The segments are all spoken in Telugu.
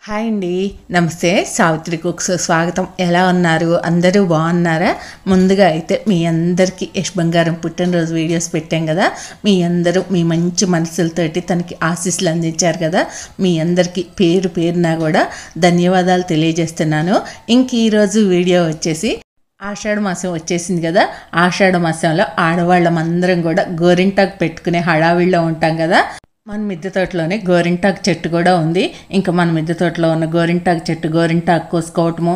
హాయ్ అండి, నమస్తే. సావిత్రి కుక్స్ స్వాగతం. ఎలా ఉన్నారు? అందరూ బాగున్నారా? ముందుగా అయితే మీ అందరికీ యష్ బంగారం పుట్టినరోజు వీడియోస్ పెట్టాం కదా. మీ అందరూ మీ మంచి మనసులతోటి తనకి ఆశీస్సులు అందించారు కదా. మీ అందరికీ పేరు పేరున కూడా ధన్యవాదాలు తెలియజేస్తున్నాను. ఇంక ఈరోజు వీడియో వచ్చేసి ఆషాఢ మాసం వచ్చేసింది కదా. ఆషాఢ మాసంలో ఆడవాళ్ళమందరం కూడా గోరింటాకు పెట్టుకునే హడావిడిలో ఉంటాం కదా. మన మిద్దె తోటలోనే గోరింటాకు చెట్టు కూడా ఉంది. ఇంకా మన మిద్దె తోటలో ఉన్న గోరింటాకు చెట్టు గోరింటాకు కోసుకోవటము,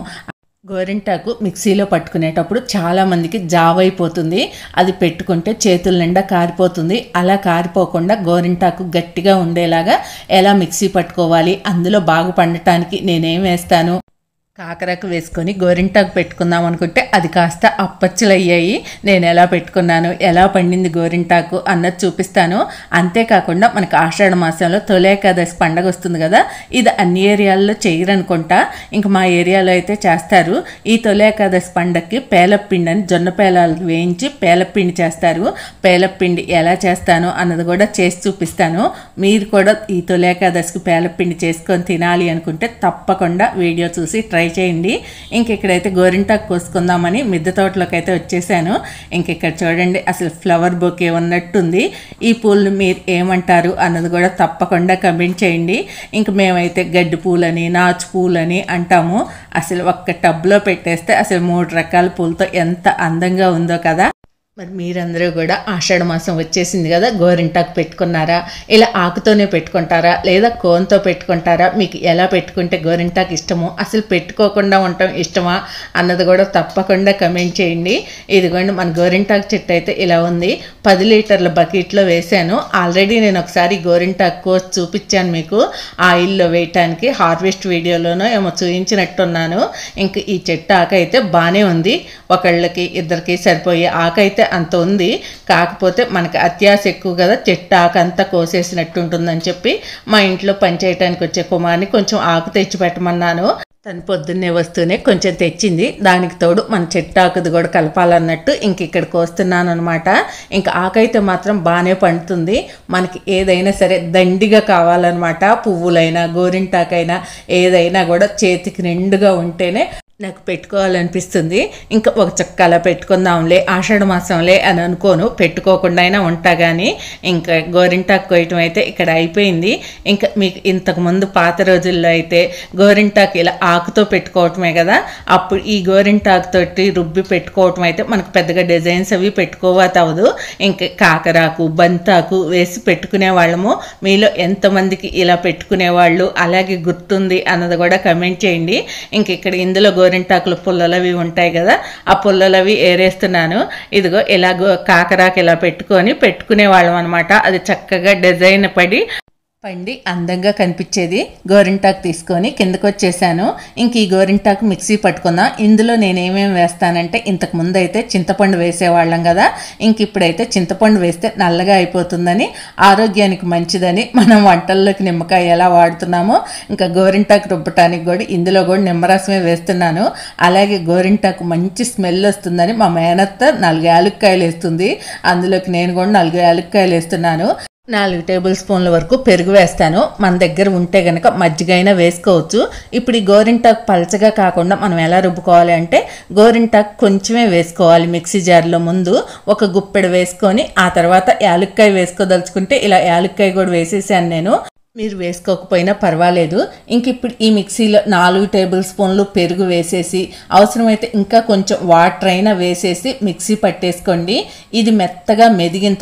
గోరింటాకు మిక్సీలో పట్టుకునేటప్పుడు చాలామందికి జావ్ అయిపోతుంది. అది పెట్టుకుంటే చేతుల నిండా కారిపోతుంది. అలా కారిపోకుండా గోరింటాకు గట్టిగా ఉండేలాగా ఎలా మిక్సీ పట్టుకోవాలి, అందులో బాగా పండటానికి నేనేం వేస్తాను, కాకరకు వేసుకొని గోరింటాకు పెట్టుకుందాం అనుకుంటే అది కాస్త అప్పచ్చులు అయ్యాయి. నేను ఎలా పెట్టుకున్నాను, ఎలా పండింది గోరింటాకు అన్నది చూపిస్తాను. అంతేకాకుండా మనకు ఆషాఢ మాసంలో తొలి ఏకాదశి పండగ వస్తుంది కదా. ఇది అన్ని ఏరియాల్లో చేయరనుకుంటా, ఇంక మా ఏరియాలో అయితే చేస్తారు. ఈ తొలి ఏకాదశి పండగకి పేలపిండి అని జొన్న పేలాలు వేయించి పేలపిండి చేస్తారు. పేలపిండి ఎలా చేస్తాను అన్నది కూడా చేసి చూపిస్తాను. మీరు కూడా ఈ తొలి ఏకాదశికి పేలపిండి చేసుకొని తినాలి అనుకుంటే తప్పకుండా వీడియో చూసి ట్రై చేయండి. ఇంక ఇక్కడైతే గోరింటాకు కోసుకుందామని మిద్దె తోటలోకి అయితే వచ్చేసాను. ఇంక ఇక్కడ చూడండి, అసలు ఫ్లవర్ బొకే ఉన్నట్టుంది. ఈ పూలను మీరు ఏమంటారు అన్నది కూడా తప్పకుండా కమెంట్ చేయండి. ఇంక మేమైతే గడ్డి పూలని నాచు పూలని అంటాము. అసలు ఒక్క టబ్లో పెట్టేస్తే అసలు 3 రకాల పూలతో ఎంత అందంగా ఉందో కదా. మరి మీరందరూ కూడా ఆషాఢ మాసం వచ్చేసింది కదా, గోరింటాకు పెట్టుకున్నారా? ఇలా ఆకుతోనే పెట్టుకుంటారా లేదా కోన్తో పెట్టుకుంటారా? మీకు ఎలా పెట్టుకుంటే గోరింటాకు ఇష్టమో, అసలు పెట్టుకోకుండా ఉండటం ఇష్టమా అన్నది కూడా తప్పకుండా కమెంట్ చేయండి. ఇదిగోండి, మన గోరింటాకు చెట్టు అయితే ఇలా ఉంది. 10 లీటర్ల బకెట్లో వేసాను. ఆల్రెడీ నేను ఒకసారి గోరింటాకు కోసి చూపించాను మీకు, ఆయిల్లో వేయటానికి హార్వెస్ట్ వీడియోలోనో ఏమో చూపించినట్టున్నాను. ఇంక ఈ చెట్టు ఆకు అయితే బాగానే ఉంది. ఒకళ్ళకి ఇద్దరికి సరిపోయే ఆకైతే అంత ఉంది. కాకపోతే మనకి అత్యాశ ఎక్కువ కదా, చెట్టు ఆకు అంతా కోసేసినట్టు ఉంటుందని చెప్పి మా ఇంట్లో పనిచేయటానికి వచ్చే కుమార్ని కొంచెం ఆకు తెచ్చి పెట్టమన్నాను. తను పొద్దున్నే వస్తూనే కొంచెం తెచ్చింది. దానికి తోడు మన చెట్టు ఆకుది కూడా కలపాలన్నట్టు ఇంక ఇక్కడ కోస్తున్నాను అనమాట. ఇంకా ఆకైతే మాత్రం బాగానే పండుతుంది. మనకి ఏదైనా సరే దండిగా కావాలన్నమాట. పువ్వులైనా గోరింటాకైనా ఏదైనా కూడా చేతికి నిండుగా ఉంటేనే నాకు పెట్టుకోవాలనిపిస్తుంది. ఇంకా ఒక చక్క అలా పెట్టుకుందాంలే ఆషాఢ మాసంలే అని అనుకోను, పెట్టుకోకుండా అయినా ఉంటా. కానీ ఇంకా గోరింటాకు కోయటం అయితే ఇక్కడ అయిపోయింది. ఇంకా మీకు ఇంతకుముందు పాత రోజుల్లో అయితే గోరింటాకు ఇలా ఆకుతో పెట్టుకోవటమే కదా. అప్పుడు ఈ గోరింటాకుతోటి రుబ్బి పెట్టుకోవటం అయితే మనకు పెద్దగా డిజైన్స్ అవి పెట్టుకోవద్దు. ఇంకా కాకరాకు బంతాకు వేసి పెట్టుకునే వాళ్ళము. మీలో ఎంతమందికి ఇలా పెట్టుకునేవాళ్ళు, అలాగే గుర్తుంది అన్నది కూడా కమెంట్ చేయండి. ఇంక ఇక్కడ ఇందులో గోరింటాకులు పుల్లలవి ఉంటాయి కదా, ఆ పుల్లలవి ఏరేస్తున్నాను. ఇదిగో ఇలా కాకరాకు ఇలా పెట్టుకునే వాళ్ళం అనమాట. అది చక్కగా డిజైన్ పండి అందంగా కనిపించేది. గోరింటాకు తీసుకొని కిందకు వచ్చేసాను. ఇంక ఈ గోరింటాకు మిక్సీ పట్టుకుందాం. ఇందులో నేనేమేమి వేస్తానంటే, ఇంతకు ముందు అయితే చింతపండు వేసేవాళ్ళం కదా. ఇంక ఇప్పుడైతే చింతపండు వేస్తే నల్లగా అయిపోతుందని, ఆరోగ్యానికి మంచిదని మనం వంటల్లోకి నిమ్మకాయ ఎలా వాడుతున్నామో ఇంకా గోరింటాకు రుబ్బటానికి కూడా ఇందులో కూడా నిమ్మరసమే వేస్తున్నాను. అలాగే గోరింటాకు మంచి స్మెల్ వస్తుందని మా మేనత్త 4 యాలక్కాయలు వేస్తుంది. అందులోకి నేను కూడా 4 యాలక్కాయలు వేస్తున్నాను. 4 టేబుల్ స్పూన్ల వరకు పెరుగు వేస్తాను. మన దగ్గర ఉంటే కనుక మజ్జిగ అయినా వేసుకోవచ్చు. ఇప్పుడు ఈ గోరింటాకు పలచగా కాకుండా మనం ఎలా రుబ్బుకోవాలి అంటే, గోరింటాకు కొంచెమే వేసుకోవాలి మిక్సీ జార్లో. ముందు ఒక గుప్పెడు వేసుకొని ఆ తర్వాత యాలక్కాయ వేసుకోదలుచుకుంటే ఇలా యాలక్కాయ కూడా వేసేసాను నేను. మీరు వేసుకోకపోయినా పర్వాలేదు. ఇంక ఇప్పుడు ఈ మిక్సీలో 4 టేబుల్ స్పూన్లు పెరుగు వేసేసి, అవసరమైతే ఇంకా కొంచెం వాటర్ అయినా వేసేసి మిక్సీ పట్టేసుకోండి. ఇది మెత్తగా మెదిగిన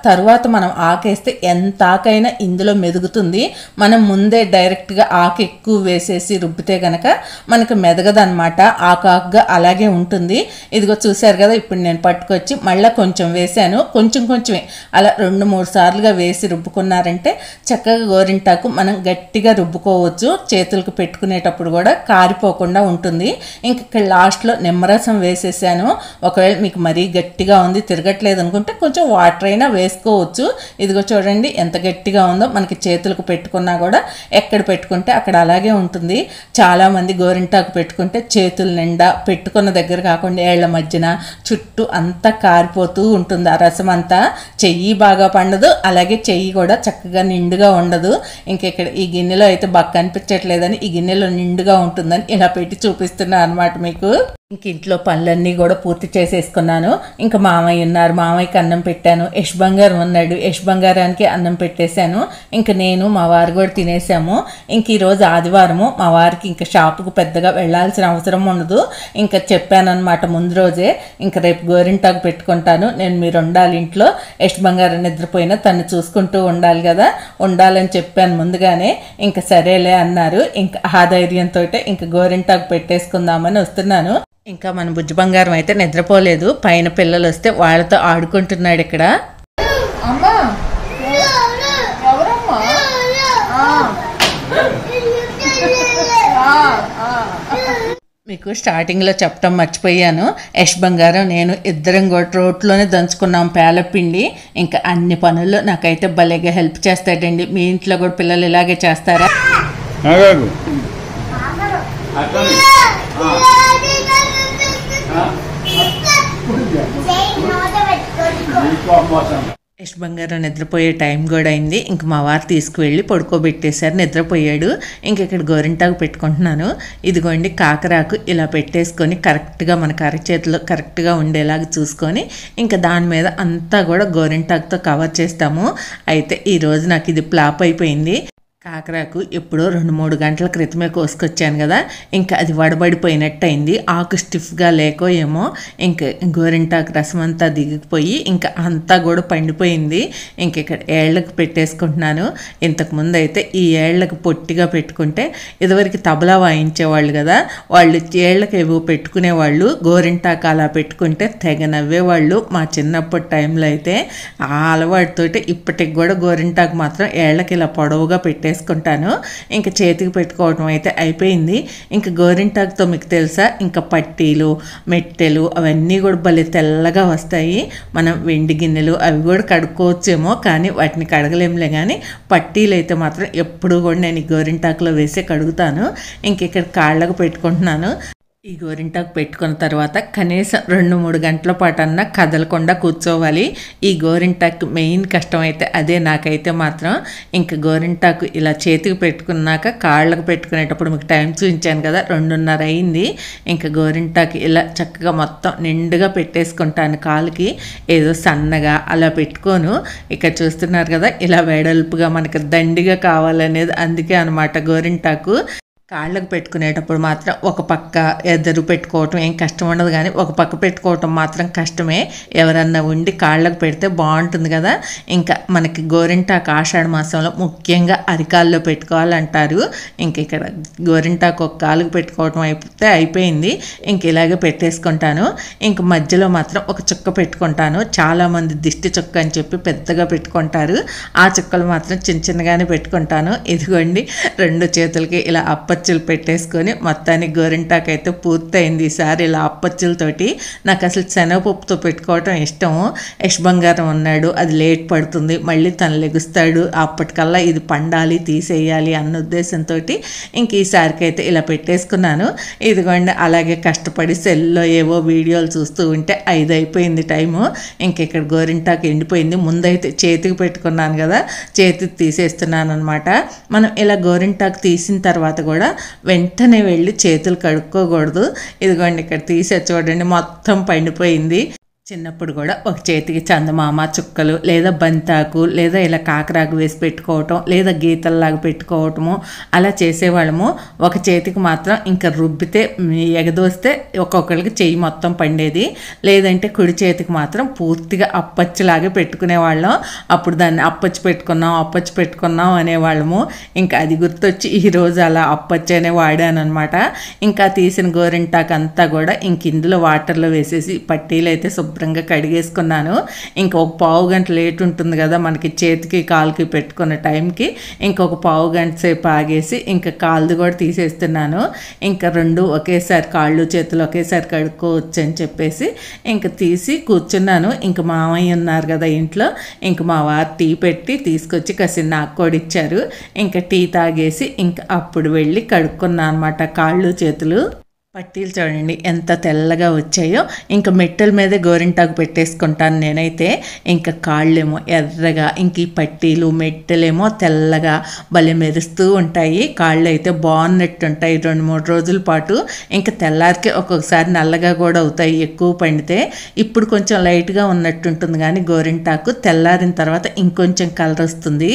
తర్వాత మనం ఆకేస్తే ఎంత ఆకైనా ఇందులో మెదుగుతుంది. మనం ముందే డైరెక్ట్గా ఆకు ఎక్కువ వేసేసి రుబ్బితే కనుక మనకు మెదగదనమాట, ఆకుగా అలాగే ఉంటుంది. ఇదిగో చూసారు కదా, ఇప్పుడు నేను పట్టుకొచ్చి మళ్ళీ కొంచెం వేసాను. కొంచెమే అలా 2-3 సార్లుగా వేసి రుబ్బుకున్నారంటే చక్కగా గోరింటాకు మనం గట్టిగా రుబ్బుకోవచ్చు. చేతులకు పెట్టుకునేటప్పుడు కూడా కారిపోకుండా ఉంటుంది. ఇంక ఇక్కడ లాస్ట్లో నిమ్మరసం వేసేసాను. ఒకవేళ మీకు మరీ గట్టిగా ఉంది, తిరగట్లేదు అనుకుంటే కొంచెం వాటర్ అయినా వేసుకోవచ్చు. ఇదిగో చూడండి ఎంత గట్టిగా ఉందో. మనకి చేతులకు పెట్టుకున్నా కూడా ఎక్కడ పెట్టుకుంటే అక్కడ అలాగే ఉంటుంది. చాలామంది గోరింటాకు పెట్టుకుంటే చేతుల నిండా పెట్టుకున్న దగ్గర కాకుండా ఏళ్ల మధ్యన చుట్టూ అంతా కారిపోతూ ఉంటుంది ఆ రసం అంతా. చెయ్యి బాగా పండదు, అలాగే చెయ్యి కూడా చక్కగా నిండుగా ఉండదు. ఇంక ఇక్కడ ఈ గిన్నెలో అయితే బాగా కనిపించట్లేదని ఈ గిన్నెలో నిండుగా ఉంటుందని ఇలా పెట్టి చూపిస్తున్నా అనమాట మీకు. ఇంక ఇంట్లో పనులన్నీ కూడా పూర్తి చేసేసుకున్నాను. ఇంకా మామయ్య ఉన్నారు, మామయ్యకి అన్నం పెట్టాను. యష్ బంగారం ఉన్నాడు, యష్ బంగారానికి అన్నం పెట్టేశాను. ఇంక నేను మా వారు కూడా తినేసాము. ఇంక ఈరోజు ఆదివారము, మా వారికి ఇంకా షాపుకు పెద్దగా వెళ్ళాల్సిన అవసరం ఉండదు. ఇంకా చెప్పానమాట ముందు రోజే, ఇంకా రేపు గోరింటాకు పెట్టుకుంటాను నేను, మీరు ఉండాలి ఇంట్లో, యష్ బంగారం నిద్రపోయినా తను చూసుకుంటూ ఉండాలి కదా, ఉండాలని చెప్పాను ముందుగానే. ఇంకా సరేలే అన్నారు. ఇంకా ఆ ధైర్యంతో ఇంకా గోరింటాకు పెట్టేసుకుందామని వస్తున్నాను. ఇంకా మన బుజ్జి బంగారం అయితే నిద్రపోలేదు, పైన పిల్లలు వస్తే వాళ్ళతో ఆడుకుంటున్నాడు ఇక్కడ. అమ్మా ఎవరమ్మా? మీకు స్టార్టింగ్లో చెప్పడం మర్చిపోయాను, యష్ బంగారం నేను ఇద్దరం కూడా రోట్లోనే దంచుకున్నాం పేలపిండి. ఇంకా అన్ని పనుల్లో నాకైతే భలేగా హెల్ప్ చేస్తాడండి. మీ ఇంట్లో కూడా పిల్లలు ఇలాగే చేస్తారా? యష్ బంగారం నిద్రపోయే టైం కూడా అయింది. ఇంక మా వారు తీసుకువెళ్ళి పడుకోబెట్టేశారు, నిద్రపోయాడు. ఇంక ఇక్కడ గోరింటాకు పెట్టుకుంటున్నాను. ఇదిగోండి కాకరాకు ఇలా పెట్టేసుకొని కరెక్ట్గా మనకు అరచేతిలో కరెక్ట్గా ఉండేలాగా చూసుకొని ఇంకా దాని మీద అంతా కూడా గోరింటాకుతో కవర్ చేస్తాము. అయితే ఈరోజు నాకు ఇది ఫ్లాప్ అయిపోయింది. కాకరాకు ఎప్పుడో 2-3 గంటల క్రితమే కోసుకొచ్చాను కదా, ఇంకా అది వడబడిపోయినట్టు అయింది. ఆకు స్టిఫ్గా లేకో ఏమో ఇంకా గోరింటాకు రసం అంతా దిగిపోయి ఇంకా అంతా కూడా పండిపోయింది. ఇంక ఇక్కడ ఏళ్ళకు పెట్టేసుకుంటున్నాను. ఇంతకుముందు అయితే ఈ ఏళ్ళకు పొట్టిగా పెట్టుకుంటే ఇదివరకు తబలా వాయించేవాళ్ళు కదా, వాళ్ళు ఏళ్ళకి ఏవో పెట్టుకునేవాళ్ళు, గోరింటాకు అలా పెట్టుకుంటే తెగ నవ్వేవాళ్ళు మా చిన్నప్పటి టైంలో అయితే. ఆ అలవాటుతోటి ఇప్పటికి కూడా గోరింటాకు మాత్రం ఏళ్ళకి ఇలా పొడవుగా పెట్టేసుకుంటాను. ఇంకా చేతికి పెట్టుకోవడం అయితే అయిపోయింది. ఇంకా గోరింటాకుతో మీకు తెలుసా ఇంకా పట్టీలు మెట్టెలు అవన్నీ కూడా భలే తెల్లగా వస్తాయి. మనం వెండి గిన్నెలు అవి కూడా కడుక్కోవచ్చేమో, కానీ వాటిని కడగలేంలే. కానీ పట్టీలు అయితే మాత్రం ఎప్పుడు కూడా నేను ఈ గోరింటాకులో వేసే కడుగుతాను. ఇంక ఇక్కడ కాళ్ళకు పెట్టుకుంటున్నాను. ఈ గోరింటాకు పెట్టుకున్న తర్వాత కనీసం 2-3 గంటల పాటు అన్నా కదలకుండా కూర్చోవాలి. ఈ గోరింటాకు మెయిన్ కష్టం అయితే అదే నాకైతే మాత్రం. ఇంకా గోరింటాకు ఇలా చేతికి పెట్టుకున్నాక కాళ్ళకు పెట్టుకునేటప్పుడు మీకు టైం చూపించాను కదా, 2:30 అయింది. ఇంకా గోరింటాకు ఇలా చక్కగా మొత్తం నిండుగా పెట్టేసుకుంటాను కాలుకి, ఏదో సన్నగా అలా పెట్టుకోను. ఇక్కడ చూస్తున్నారు కదా ఇలా వెడల్పుగా మనకి దండిగా కావాలనేది, అందుకే అనమాట గోరింటాకు. కాళ్ళకు పెట్టుకునేటప్పుడు మాత్రం ఒక పక్క ఎదురు పెట్టుకోవటం ఏం కష్టం ఉండదు, కానీ ఒక పక్క పెట్టుకోవటం మాత్రం కష్టమే. ఎవరన్నా ఉండి కాళ్ళకు పెడితే బాగుంటుంది కదా. ఇంకా మనకి గోరింటాకు ఆషాఢ మాసంలో ముఖ్యంగా అరికాల్లో పెట్టుకోవాలంటారు. ఇంక ఇక్కడ గోరింటాకు ఒక కాలుకు పెట్టుకోవటం అయిపోతే అయిపోయింది. ఇంక ఇలాగే పెట్టేసుకుంటాను. ఇంక మధ్యలో మాత్రం ఒక చుక్క పెట్టుకుంటాను. చాలామంది దిష్టి చుక్క అని చెప్పి పెద్దగా పెట్టుకుంటారు, ఆ చుక్కలు మాత్రం చిన్న చిన్నగానే పెట్టుకుంటాను. ఇదిగోండి 2 చేతులకి ఇలా అప్పచ్చులు పెట్టేసుకొని మొత్తానికి గోరింటాకు అయితే పూర్తయింది. ఈసారి ఇలా అప్పచ్చులతోటి. నాకు అసలు శనగపప్పుతో పెట్టుకోవటం ఇష్టము. యష్ బంగారం ఉన్నాడు, అది లేట్ పడుతుంది, మళ్ళీ తను లెగుస్తాడు, అప్పటికల్లా ఇది పండాలి తీసేయాలి అన్న ఉద్దేశంతో ఇంక ఈసారికి అయితే ఇలా పెట్టేసుకున్నాను. ఇదిగోండి అలాగే కష్టపడి సెల్లో ఏవో వీడియోలు చూస్తూ ఉంటే 5 అయిపోయింది టైము. ఇంక ఇక్కడ గోరింటాకు ఎండిపోయింది. ముందైతే చేతికి పెట్టుకున్నాను కదా, చేతికి తీసేస్తున్నాను అనమాట. మనం ఇలా గోరింటాకు తీసిన తర్వాత కూడా వెంటనే వెళ్ళి చేతులు కడుక్కోకూడదు. ఇదిగోండి ఇక్కడ తీసే చూడండి మొత్తం పండిపోయింది. చిన్నప్పుడు కూడా ఒక చేతికి చందమామ చుక్కలు లేదా బంతాకు లేదా ఇలా కాకరాకు వేసి పెట్టుకోవటం లేదా గీతల్లాగా పెట్టుకోవటము అలా చేసేవాళ్ళము. ఒక చేతికి మాత్రం ఇంకా రుబ్బితే ఎగదోస్తే ఒక్కొక్కరికి చెయ్యి మొత్తం పండేది, లేదంటే కుడి చేతికి మాత్రం పూర్తిగా అప్పచ్చులాగే పెట్టుకునేవాళ్ళం. అప్పుడు దాన్ని అప్పచ్చి పెట్టుకున్నాం అనేవాళ్ళము. ఇంకా అది గుర్తొచ్చి ఈరోజు అలా అప్పచ్చి అనే వాడాను అనమాట. ఇంకా తీసిన గోరింటాకు అంతా కూడా ఇంక ఇందులో వాటర్లో వేసేసి పట్టీలు అయితే శుభ్రంగా కడిగేసుకున్నాను. ఇంకొక పావు గంట లేట్ ఉంటుంది కదా మనకి చేతికి కాలుకి పెట్టుకున్న టైంకి, ఇంకొక పావు గంట సేపు ఆగేసి ఇంకా కాలుది కూడా తీసేస్తున్నాను. ఇంకా 2 ఒకేసారి కాళ్ళు చేతులు ఒకేసారి కడుక్కోవచ్చు అని చెప్పేసి ఇంకా తీసి కూర్చున్నాను. ఇంక మామయ్య ఉన్నారు కదా ఇంట్లో, ఇంక మా వారు టీ పెట్టి తీసుకొచ్చి కాసిన నాకు కూడా ఇచ్చారు. ఇంకా టీ తాగేసి ఇంకా అప్పుడు వెళ్ళి కడుక్కున్నాను అనమాట కాళ్ళు చేతులు. పట్టీలు చూడండి ఎంత తెల్లగా వచ్చాయో. ఇంకా మెట్టల మీదే గోరింటాకు పెట్టేసుకుంటాను నేనైతే. ఇంకా కాళ్ళేమో ఎర్రగా, ఇంక ఈ పట్టీలు మెట్టలేమో తెల్లగా భలే మెరుస్తూ ఉంటాయి. కాళ్ళు అయితే బాగున్నట్టు ఉంటాయి 2-3 రోజుల పాటు. ఇంకా తెల్లారికి ఒక్కొక్కసారి నల్లగా కూడా అవుతాయి ఎక్కువ పండితే. ఇప్పుడు కొంచెం లైట్గా ఉన్నట్టుంటుంది కానీ గోరింటాకు తెల్లారిన తర్వాత ఇంకొంచెం కలర్ వస్తుంది.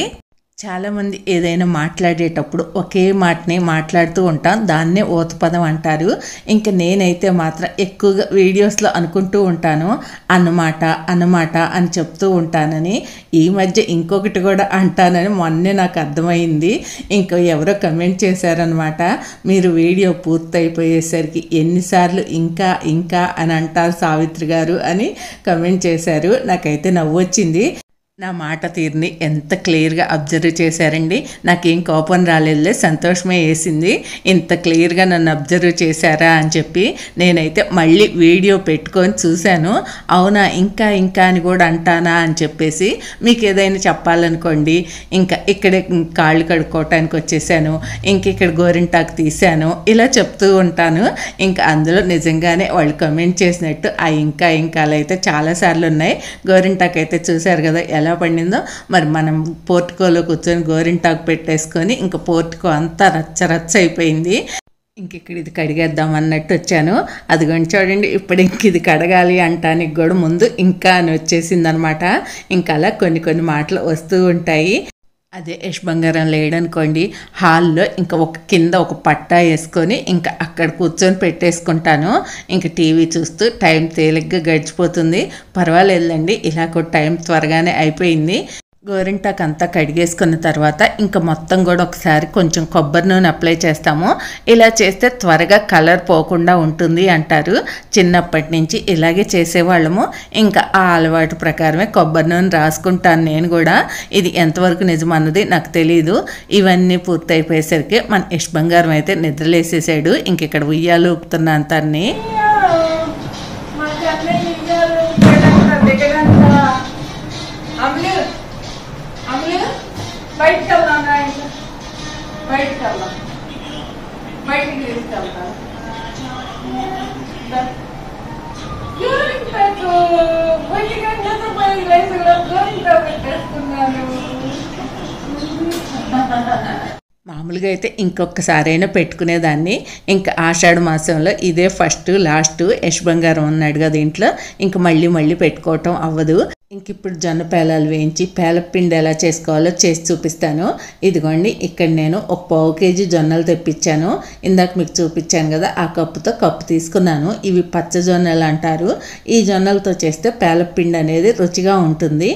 చాలామంది ఏదైనా మాట్లాడేటప్పుడు ఒకే మాటని మాట్లాడుతూ ఉంటాం, దాన్నే ఊతపదం అంటారు. ఇంకా నేనైతే మాత్రం ఎక్కువగా వీడియోస్లో అనుకుంటూ ఉంటాను అన్నమాట అని చెప్తూ ఉంటానని. ఈ మధ్య ఇంకొకటి కూడా అంటానని మొన్నే నాకు అర్థమైంది. ఇంకా ఎవరో కమెంట్ చేశారనమాట, మీరు వీడియో పూర్తయిపోయేసరికి ఎన్నిసార్లు ఇంకా అని అంటారు సావిత్రి గారు అని కమెంట్ చేశారు. నాకైతే నవ్వు వచ్చింది. నా మాట తీరుని ఎంత క్లియర్గా అబ్జర్వ్ చేశారండి. నాకేం కోపం రాలేదులే, సంతోషమే వేసింది. ఇంత క్లియర్గా నన్ను అబ్జర్వ్ చేశారా అని చెప్పి. నేనైతే మళ్ళీ వీడియో పెట్టుకొని చూశాను. అవునా ఇంకా అని కూడా అంటానా అని చెప్పేసి. మీకు ఏదైనా చెప్పాలనుకోండి, ఇంకా ఇక్కడే కాళ్ళు కడుక్కోవటానికి వచ్చేసాను, ఇంక ఇక్కడ గోరింటాకు తీశాను, ఇలా చెప్తూ ఉంటాను. ఇంకా అందులో నిజంగానే వాళ్ళు కమెంట్ చేసినట్టు ఆ ఇంకాలు అయితే చాలాసార్లు ఉన్నాయి. గోరింటాకు అయితే చూశారు కదా ఎలా పండిందో. మరి మనం పోర్టుకోలో కూర్చొని గోరింటాకు పెట్టేసుకొని ఇంకా పోర్టుకో అంతా రచ్చ అయిపోయింది. ఇంక ఇక్కడ ఇది కడిగేద్దాం అన్నట్టు వచ్చాను. అదిగోండి చూడండి, ఇప్పుడు ఇంక ఇది కడగాలి అంటానికి కూడా ముందు ఇంకా అని వచ్చేసింది అనమాట. ఇంకా అలా కొన్ని మాటలు వస్తూ ఉంటాయి. అదే యష్ బంగారం లేడనుకోండి, హాల్లో ఇంకా కింద ఒక పట్టా వేసుకొని ఇంకా అక్కడ కూర్చొని పెట్టేసుకుంటాను. ఇంకా టీవీ చూస్తూ టైం తేలిగ్గా గడిచిపోతుంది. పర్వాలేదండి, ఇలా కూడా టైం త్వరగానే అయిపోయింది. గోరింటాకు అంతా కడిగేసుకున్న తర్వాత ఇంకా మొత్తం కూడా ఒకసారి కొంచెం కొబ్బరి నూనె అప్లై చేస్తాము. ఇలా చేస్తే త్వరగా కలర్ పోకుండా ఉంటుంది అంటారు. చిన్నప్పటి నుంచి ఇలాగే చేసేవాళ్ళము. ఇంకా ఆ అలవాటు ప్రకారమే కొబ్బరి నూనె రాసుకుంటాను నేను కూడా. ఇది ఎంతవరకు నిజమన్నది నాకు తెలియదు. ఇవన్నీ పూర్తయిపోయేసరికి మన యష్ బంగారం అయితే నిద్రలేసేసాడు. ఇంక ఇక్కడ ఉయ్యాలు ఊపుతున్నా అంతాన్ని. బయటికి వెళ్దాం, బయటికి తీసుకెళ్తాను. పెట్టేసుకున్నాను. మామూలుగా అయితే ఇంకొకసారైనా పెట్టుకునేదాన్ని. ఇంకా ఆషాఢ మాసంలో ఇదే ఫస్ట్ లాస్ట్ యష్ బంగారం ఉన్నాడు కదా ఇంట్లో, ఇంక మళ్ళీ పెట్టుకోవటం అవ్వదు. ఇంక ఇప్పుడు జొన్న పేలాలు వేయించి పేలపిండి ఎలా చేసుకోవాలో చేసి చూపిస్తాను. ఇదిగోండి, ఇక్కడ నేను 1/4 కేజీ జొన్నలు తెప్పించాను. ఇందాక మీకు చూపించాను కదా, ఆ కప్పు తీసుకున్నాను. ఇవి పచ్చ జొన్నలు అంటారు. ఈ జొన్నలతో చేస్తే పేలపిండి అనేది రుచిగా ఉంటుంది.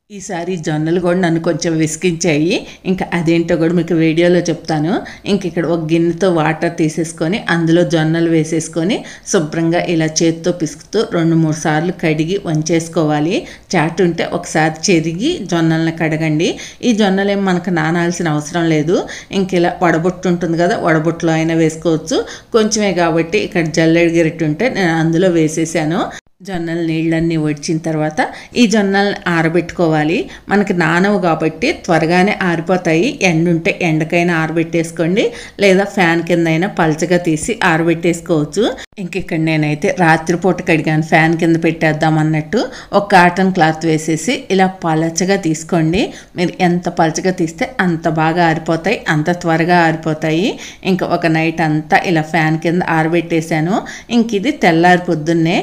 ఈసారి జొన్నలు కూడా నన్ను కొంచెం విసిగించాయి. ఇంకా అదేంటో కూడా మీకు వీడియోలో చెప్తాను. ఇంక ఇక్కడ ఒక గిన్నెతో వాటర్ తీసేసుకొని అందులో జొన్నలు వేసేసుకొని శుభ్రంగా ఇలా చేత్తో పిసుకుతూ 2-3 సార్లు కడిగి వంచేసుకోవాలి. చాటు ఉంటే ఒకసారి చెరిగి జొన్నలను కడగండి. ఈ జొన్నలు ఏం మనకు నానాల్సిన అవసరం లేదు. ఇంక ఇలా వడబొట్టు ఉంటుంది కదా, వడబొట్టులో అయినా వేసుకోవచ్చు. కొంచెమే కాబట్టి ఇక్కడ జల్లెడ గరిటె ఉంటే నేను అందులో వేసేసాను. జొన్నల నీళ్ళన్నీ వడిచిన తర్వాత ఈ జొన్నల్ని ఆరబెట్టుకోవాలి. మనకి నానవు కాబట్టి త్వరగానే ఆరిపోతాయి. ఎండుంటే ఎండకైనా ఆరబెట్టేసుకోండి, లేదా ఫ్యాన్ కింద అయినా పలచగా తీసి ఆరబెట్టేసుకోవచ్చు. ఇంక ఇక్కడ నేనైతే రాత్రిపూట కడిగాను, ఫ్యాన్ కింద పెట్టేద్దాం అన్నట్టు. ఒక కాటన్ క్లాత్ వేసేసి ఇలా పలచగా తీసుకోండి. మీరు ఎంత పలచగా తీస్తే అంత బాగా ఆరిపోతాయి, అంత త్వరగా ఆరిపోతాయి. ఇంకా ఒక నైట్ అంతా ఇలా ఫ్యాన్ కింద ఆరబెట్టేశాను. ఇంక ఇది తెల్లారి పొద్దున్నే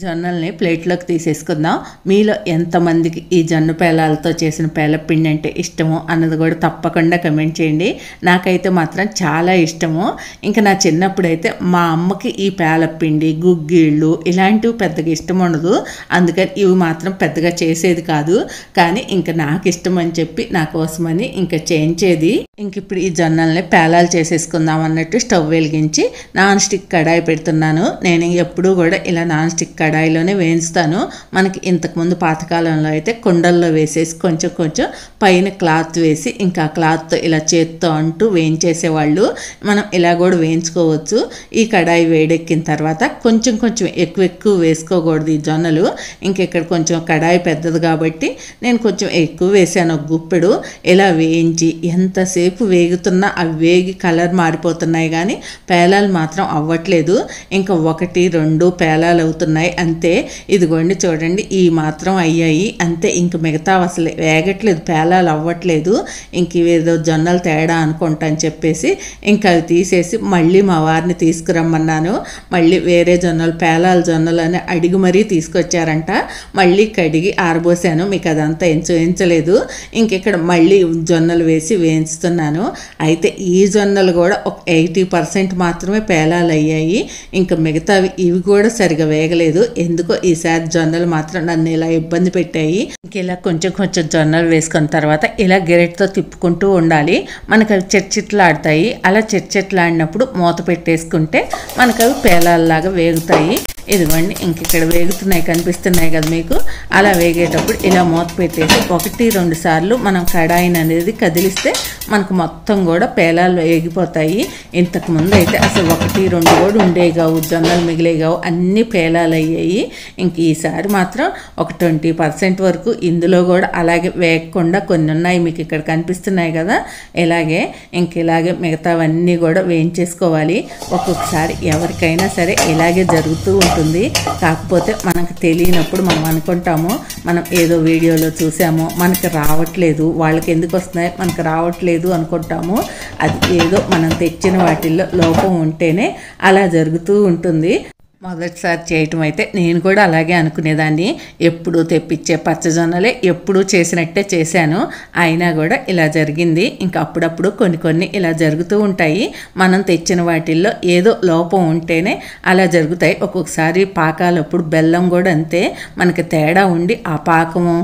జొన్నల్ని ప్లేట్లోకి తీసేసుకుందాం. మీలో ఎంతమందికి ఈ జొన్న పేలాలతో చేసిన పేలపిండి అంటే ఇష్టమో అన్నది కూడా తప్పకుండా కమెంట్ చేయండి. నాకైతే మాత్రం చాలా ఇష్టము. ఇంకా నా చిన్నప్పుడైతే మా అమ్మకి ఈ పేలపిండి గుగ్గిళ్ళు ఇలాంటివి పెద్దగా ఇష్టం ఉండదు. అందుకని ఇవి మాత్రం పెద్దగా చేసేది కాదు. కానీ ఇంకా నాకు ఇష్టం అని చెప్పి నా కోసమని ఇంకా చేయించేది. ఇంక ఇప్పుడు ఈ జొన్నల్ని పేలాలు చేసేసుకుందాం అన్నట్టు స్టవ్ వెలిగించి నాన్ స్టిక్ కడాయి పెడుతున్నాను. నేను ఎప్పుడూ కూడా ఇలా నాన్ స్టిక్ కడాయిలోనే వేయించుతాను. మనకి ఇంతకుముందు పాతకాలంలో అయితే కుండల్లో వేసేసి కొంచెం కొంచెం పైన క్లాత్ వేసి ఇంకా క్లాత్తో ఇలా చేత్తో అంటూ వేయించేసేవాళ్ళు. మనం ఇలా కూడా వేయించుకోవచ్చు. ఈ కడాయి వేడెక్కిన తర్వాత కొంచెం కొంచెం ఎక్కువ వేసుకోకూడదు ఈ జొన్నలు. ఇంకెక్కడ కొంచెం కడాయి పెద్దది కాబట్టి నేను కొంచెం ఎక్కువ వేసాను, ఒక గుప్పెడు. ఇలా వేయించి ఎంతసేపు వేగుతున్నా అవి వేగి కలర్ మారిపోతున్నాయి కానీ పేలాలు మాత్రం అవ్వట్లేదు. ఇంకా 1, 2 పేలాలు అవుతున్నాయి అంతే. ఇదిగోండి చూడండి, ఈ మాత్రం అయ్యాయి అంతే. ఇంక మిగతా అసలు వేగట్లేదు, పేలాలు అవ్వట్లేదు. ఇంక ఇవేదో జొన్నలు తేడా అనుకుంటా అని చెప్పేసి ఇంకా అవి తీసేసి మళ్ళీ మా వారిని తీసుకురమ్మన్నాను. మళ్ళీ వేరే జొన్నలు, పేలాల జొన్నలు అని అడిగి మరీ తీసుకొచ్చారంట. మళ్ళీ కడిగి ఆరబోసాను, మీకు అదంతా ఏం చూపించలేదు. ఇంకెక్కడ మళ్ళీ జొన్నలు వేసి వేయించుతున్నాను. అయితే ఈ జొన్నలు కూడా ఒక 80% మాత్రమే పేలాలు అయ్యాయి. ఇంకా మిగతావి ఇవి కూడా సరిగా వేగలేదు. ఎందుకో ఈసారి జొన్నలు మాత్రం నన్ను ఇలా ఇబ్బంది పెట్టాయి. ఇంక ఇలా కొంచెం కొంచెం జొన్నలు వేసుకున్న తర్వాత ఇలా గెరెట్తో తిప్పుకుంటూ ఉండాలి. మనకు అవి చిట్చిట్లాడతాయి. అలా చిట్చిట్లాడినప్పుడు మూత పెట్టేసుకుంటే మనకు అవి పేలాల్లాగా వేగుతాయి. ఇదిగోండి ఇంక ఇక్కడ వేగుతున్నాయి, కనిపిస్తున్నాయి కదా మీకు. అలా వేగేటప్పుడు ఇలా మూత పెట్టేసి 1-2 సార్లు మనం కడాయిని అనేది కదిలిస్తే మనకు మొత్తం కూడా పేలాలు వేగిపోతాయి. ఇంతకుముందు అయితే అసలు 1-2 కూడా ఉండేవి కావు, జొన్నలు మిగిలేవి కావు, అన్నీ పేలాలు అయ్యాయి. ఇంక ఈసారి మాత్రం ఒక 20% వరకు ఇందులో కూడా అలాగే వేగకుండా కొన్ని ఉన్నాయి, మీకు ఇక్కడ కనిపిస్తున్నాయి కదా. ఇలాగే ఇంక ఇలాగే మిగతావన్నీ కూడా వేయించేసుకోవాలి. ఒక్కొక్కసారి ఎవరికైనా సరే ఇలాగే జరుగుతూ ఉంటుంది. కాకపోతే మనకు తెలియనప్పుడు మనం అనుకుంటాము మనం ఏదో వీడియోలో చూసామో మనకి రావట్లేదు, వాళ్ళకి ఎందుకు వస్తున్నాయి మనకు రావట్లేదు అనుకుంటాము. అది ఏదో మనం తెచ్చిన వాటిల్లో లోపం ఉంటేనే అలా జరుగుతూ ఉంటుంది. మొదటిసారి చేయటం అయితే నేను కూడా అలాగే అనుకునేదాన్ని. ఎప్పుడూ తెప్పించే పచ్చజొన్నలే ఎప్పుడూ చేసినట్టే చేశాను, అయినా కూడా ఇలా జరిగింది. ఇంకా అప్పుడప్పుడు కొన్ని ఇలా జరుగుతూ ఉంటాయి. మనం తెచ్చిన వాటిల్లో ఏదో లోపం ఉంటేనే అలా జరుగుతాయి. ఒక్కొక్కసారి పాకాలప్పుడు బెల్లం కూడా అంతే, మనకి తేడా ఉండి ఆ పాకము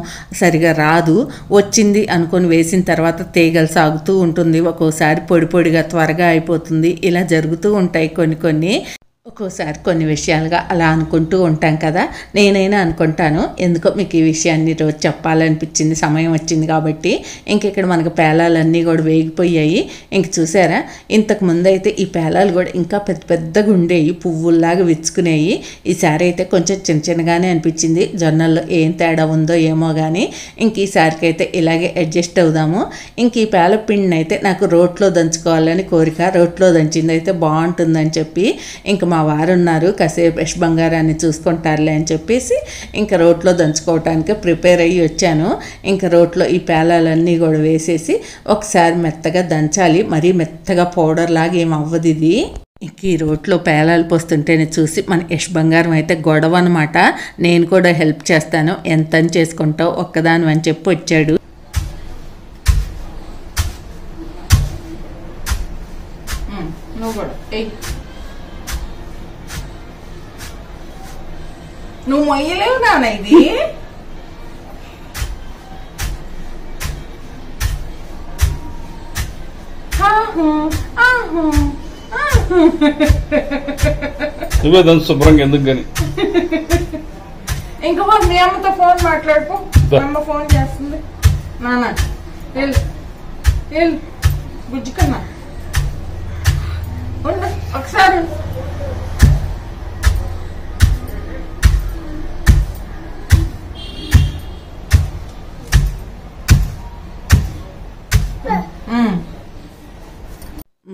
సరిగా రాదు. వచ్చింది అనుకొని వేసిన తర్వాత తీగలు సాగుతూ ఉంటుంది, ఒక్కోసారి పొడి పొడిగా త్వరగా అయిపోతుంది. ఇలా జరుగుతూ ఉంటాయి కొన్ని. ఒక్కోసారి కొన్ని విషయాలుగా అలా అనుకుంటూ ఉంటాం కదా. నేనైనా అనుకుంటాను, ఎందుకో మీకు ఈ విషయాన్ని రోజు చెప్పాలనిపించింది, సమయం వచ్చింది కాబట్టి. ఇంక ఇక్కడ మనకు పేలాలన్నీ కూడా వేగిపోయాయి. ఇంక చూసారా, ఇంతకు ముందు అయితే ఈ పేలాలు కూడా ఇంకా పెద్దగా ఉండేవి, పువ్వుల్లాగా విచ్చుకునేవి. ఈసారి అయితే కొంచెం చిన్నగానే అనిపించింది. జొన్నల్లో ఏం తేడా ఉందో ఏమో కానీ ఇంక ఈసారికి అయితే ఇలాగే అడ్జస్ట్ అవుదాము. ఇంక ఈ పేల పిండిని అయితే నాకు రోట్లో దంచుకోవాలని కోరిక. రోట్లో దంచింది అయితే బాగుంటుందని చెప్పి ఇంక మా వారు ఉన్నారు, కాసేపు యష్ బంగారాన్ని చూసుకుంటారులే అని చెప్పేసి ఇంకా రోట్లో దంచుకోవటానికి ప్రిపేర్ అయ్యి వచ్చాను. ఇంకా రోట్లో ఈ పేలాలన్నీ కూడా వేసేసి ఒకసారి మెత్తగా దంచాలి. మరీ మెత్తగా పౌడర్ లాగా ఏం అవ్వదు ఇది. ఇంక ఈ రోట్లో పేలాలు పోస్తుంటేనే చూసి మన యష్ బంగారం అయితే గొడవ అనమాట. నేను కూడా హెల్ప్ చేస్తాను, ఎంత చేసుకుంటావు ఒక్కదాని అని చెప్పి వచ్చాడు. నువ్వు మొయ్యలేవు నాన్న ఇది. నువ్వే దాన్ని శుభ్రంగా ఎందుకు కానీ. ఇంకా మీ అమ్మతో ఫోన్ మాట్లాడుకో, అమ్మ ఫోన్ చేస్తుంది. నాన్న వెళ్ళు బుజ్జి కన్నా ఒకసారి.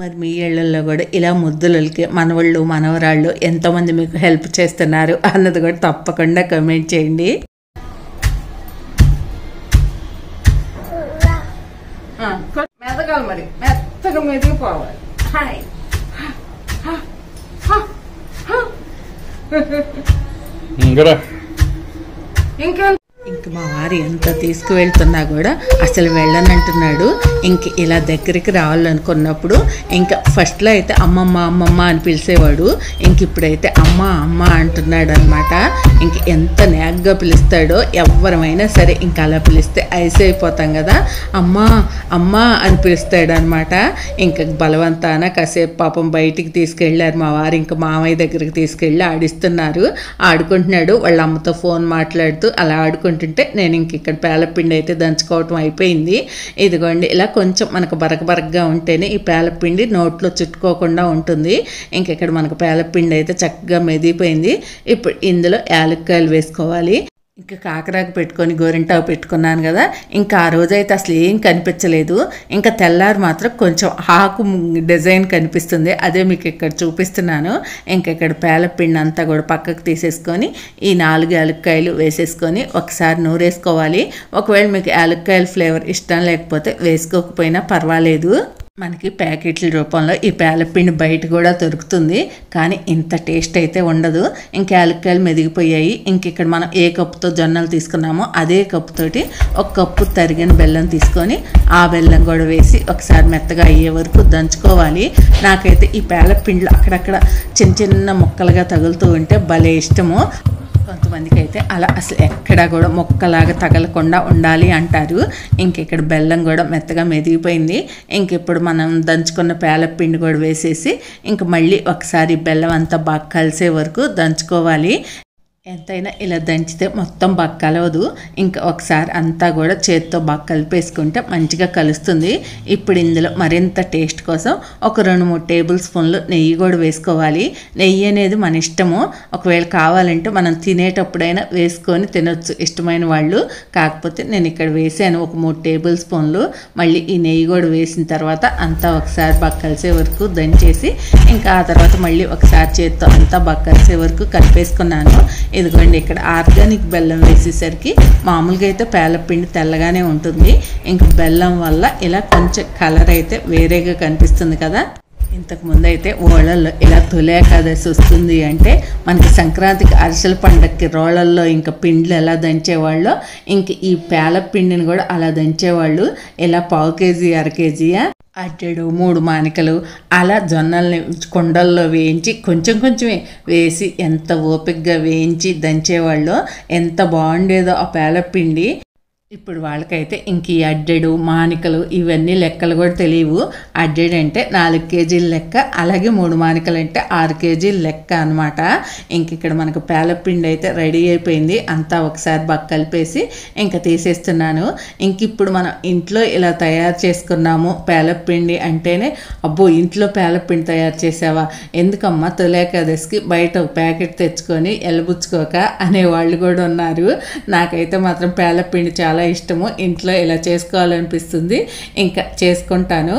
మరి మీ ఇళ్లలో కూడా ఇలా ముద్దులకి మనవాళ్ళు మనవరాళ్ళు ఎంతోమంది మీకు హెల్ప్ చేస్తున్నారు అన్నది కూడా తప్పకుండా కమెంట్ చేయండి. మెదగాలి, మరి మెత్తగా మెదిగిపోవాలి. ఇంక మా వారు ఒకసారి ఎంత తీసుకువెళ్తున్నా కూడా అసలు వెళ్ళనంటున్నాడు. ఇంక ఇలా దగ్గరికి రావాలనుకున్నప్పుడు ఇంకా ఫస్ట్లో అయితే అమ్మమ్మ అమ్మమ్మ అని పిలిచేవాడు, ఇంక ఇప్పుడైతే అమ్మ అమ్మ అంటున్నాడు అనమాట. ఇంక ఎంత నేగ్గా పిలుస్తాడో, ఎవరమైనా సరే ఇంకా అలా పిలిస్తే ఐస్ అయిపోతాం కదా, అమ్మ అమ్మ అని పిలుస్తాడు అనమాట. ఇంకా బలవంతాన కాసేపు పాపం బయటికి తీసుకెళ్ళారు మా వారు, ఇంకా మామయ్య దగ్గరికి తీసుకెళ్ళి ఆడిస్తున్నారు. ఆడుకుంటున్నాడు, వాళ్ళ అమ్మతో ఫోన్ మాట్లాడుతూ అలా ఆడుకుంటుంటే నేను ఇంక ఇక్కడ పేలపిండి అయితే దంచుకోవటం అయిపోయింది. ఇదిగోండి ఇలా కొంచెం మనకు బరకబరకగా ఉంటేనే ఈ పేలపిండి నోట్లో చుట్టుకోకుండా ఉంటుంది. ఇంక ఇక్కడ మనకు పేలపిండి అయితే చక్కగా మెదిపోయింది. ఇప్పుడు ఇందులో యాలక్కాయలు వేసుకోవాలి. ఇంకా కాకరాకు పెట్టుకొని గోరింటాకు పెట్టుకున్నాను కదా, ఇంకా ఆ రోజైతే అసలు ఏం కనిపించలేదు. ఇంకా తెల్లారి మాత్రం కొంచెం ఆకు డిజైన్ కనిపిస్తుంది, అదే మీకు ఇక్కడ చూపిస్తున్నాను. ఇంకా ఇక్కడ పేలపిండి అంతా కూడా పక్కకు తీసేసుకొని ఈ 4 యాలక్కాయలు వేసేసుకొని ఒకసారి నూరేసుకోవాలి. ఒకవేళ మీకు యాలక్కాయల ఫ్లేవర్ ఇష్టం లేకపోతే వేసుకోకపోయినా పర్వాలేదు. మనకి ప్యాకెట్ల రూపంలో ఈ పేలపిండి బయట కూడా దొరుకుతుంది, కానీ ఇంత టేస్ట్ అయితే ఉండదు. ఇంకా యాలక్కాయలు మెదిగిపోయాయి. ఇంక ఇక్కడ మనం ఏ కప్పుతో జొన్నలు తీసుకున్నామో అదే కప్పుతోటి 1 కప్పు తరిగిన బెల్లం తీసుకొని ఆ బెల్లం కూడా వేసి ఒకసారి మెత్తగా అయ్యే వరకు దంచుకోవాలి. నాకైతే ఈ పేలపిండిలో అక్కడక్కడ చిన్న చిన్న ముక్కలుగా తగులుతూ ఉంటే భలే ఇష్టము. కొంతమందికి అయితే అలా అసలు ఎక్కడా కూడా మొక్కలాగా తగలకుండా ఉండాలి అంటారు. ఇంక ఇక్కడ బెల్లం కూడా మెత్తగా మెదిగిపోయింది. ఇంక ఇప్పుడు మనం దంచుకున్న పేలపిండి కూడా వేసేసి ఇంక మళ్ళీ ఒకసారి బెల్లం అంతా బాగా కలిసే వరకు దంచుకోవాలి. ఎంతైనా ఇలా దంచితే మొత్తం బాగా కలవదు. ఇంకా ఒకసారి అంతా కూడా చేతితో బాగా కలిపేసుకుంటే మంచిగా కలుస్తుంది. ఇప్పుడు ఇందులో మరింత టేస్ట్ కోసం ఒక 2-3 టేబుల్ స్పూన్లు నెయ్యి కూడా వేసుకోవాలి. నెయ్యి అనేది మన ఇష్టము, ఒకవేళ కావాలంటే మనం తినేటప్పుడైనా వేసుకొని తినొచ్చు ఇష్టమైన వాళ్ళు. కాకపోతే నేను ఇక్కడ వేసాను ఒక 3 టేబుల్ స్పూన్లు. మళ్ళీ ఈ నెయ్యి కూడా వేసిన తర్వాత అంతా ఒకసారి బాగా కలిసే వరకు దంచేసి ఇంకా ఆ తర్వాత మళ్ళీ ఒకసారి చేతితో అంతా బాగా కలిసే వరకు కలిపేసుకున్నాను. ఇదిగోండి ఇక్కడ ఆర్గానిక్ బెల్లం వేసేసరికి మామూలుగా అయితే పేలపిండి తెల్లగానే ఉంటుంది. ఇంక బెల్లం వల్ల ఇలా కొంచెం కలర్ అయితే వేరేగా కనిపిస్తుంది కదా. ఇంతకుముందు అయితే ఓళ్ళల్లో ఇలా తొలి ఏకాదశి వస్తుంది అంటే మనకి సంక్రాంతికి అరిసెల పండగకి రోళ్ళల్లో ఇంకా పిండ్లు ఎలా దంచేవాళ్ళో ఇంక ఈ పేలపిండిని కూడా అలా దంచేవాళ్ళు. ఇలా 1/4 కేజీ 1/2 కేజీయా అడ్డెడు 3 మానికలు అలా జొన్నల్ని కుండల్లో వేయించి కొంచెం కొంచెమే వేసి ఎంత ఓపికగా వేయించి దంచేవాళ్ళో, ఎంత బాగుండేదో ఆ పేలపిండి. ఇప్పుడు వాళ్ళకైతే ఇంక ఈ అడ్డెడు మానికలు ఇవన్నీ లెక్కలు కూడా తెలియవు. అడ్డెడు అంటే 4 కేజీల లెక్క, అలాగే 3 మానికలు అంటే 6 కేజీల లెక్క అనమాట. ఇంక ఇక్కడ మనకు పేలపిండి అయితే రెడీ అయిపోయింది. అంతా ఒకసారి బాగా కలిపేసి ఇంకా తీసేస్తున్నాను. ఇంక ఇప్పుడు మనం ఇంట్లో ఇలా తయారు చేసుకున్నాము పేలపిండి అంటేనే అబ్బో ఇంట్లో పేలపిండి తయారు చేసావా, ఎందుకమ్మా తొలేకాదశికి బయట ఒక ప్యాకెట్ తెచ్చుకొని ఎలబుచ్చుకోక అనేవాళ్ళు కూడా ఉన్నారు. నాకైతే మాత్రం పేలపిండి చాలా ఇష్టము, ఇంట్లో ఇలా చేసుకోవాలనిపిస్తుంది, ఇంకా చేసుకుంటాను.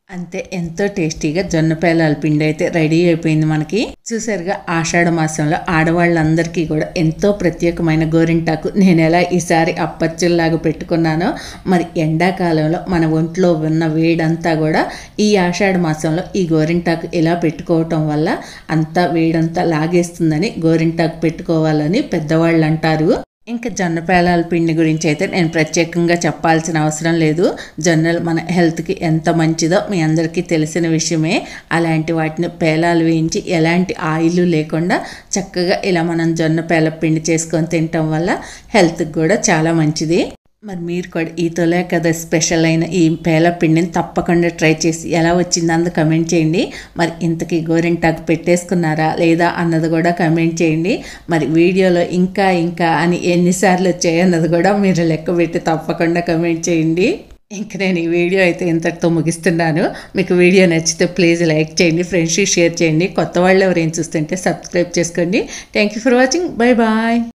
అంతే, ఎంతో టేస్టీగా జొన్న పేలాల పిండి అయితే రెడీ అయిపోయింది మనకి. చూసారుగా ఆషాఢ మాసంలో ఆడవాళ్ళందరికీ కూడా ఎంతో ప్రత్యేకమైన గోరింటాకు నేను ఎలా ఈసారి అప్పచ్చుల్లాగా పెట్టుకున్నానో, మరి ఎండాకాలంలో మన ఒంట్లో ఉన్న వేడంతా కూడా ఈ ఆషాఢ మాసంలో ఈ గోరింటాకు ఇలా పెట్టుకోవటం వల్ల అంతా వేడంతా లాగేస్తుందని గోరింటాకు పెట్టుకోవాలని పెద్దవాళ్ళు అంటారు. ఇంకా జొన్న పేలాల పిండి గురించి అయితే నేను ప్రత్యేకంగా చెప్పాల్సిన అవసరం లేదు. జొన్నలు మన హెల్త్కి ఎంత మంచిదో మీ అందరికీ తెలిసిన విషయమే. అలాంటి వాటిని పేలాలు వేయించి ఎలాంటి ఆయిల్ లేకుండా చక్కగా ఇలా మనం జొన్న పేల పిండి చేసుకొని తినటం వల్ల హెల్త్కి కూడా చాలా మంచిది. మరి మీరు కూడా ఈ తొలేకాదశి స్పెషల్ అయిన ఈ పేలపిండిని తప్పకుండా ట్రై చేసి ఎలా వచ్చిందో అందు కమెంట్ చేయండి. మరి ఇంతకీ గోరింటాకు పెట్టేసుకున్నారా లేదా అన్నది కూడా కమెంట్ చేయండి. మరి వీడియోలో ఇంకా ఇంకా అని ఎన్నిసార్లు వచ్చాయి అన్నది కూడా మీరు లెక్క పెట్టి తప్పకుండా కమెంట్ చేయండి. ఇంక నేను ఈ వీడియో అయితే ఇంతటితో ముగిస్తున్నాను. మీకు వీడియో నచ్చితే ప్లీజ్ లైక్ చేయండి, ఫ్రెండ్స్కి షేర్ చేయండి. కొత్త వాళ్ళు ఎవరైనా చూస్తుంటే సబ్స్క్రైబ్ చేసుకోండి. Thank you for watching. Bye bye.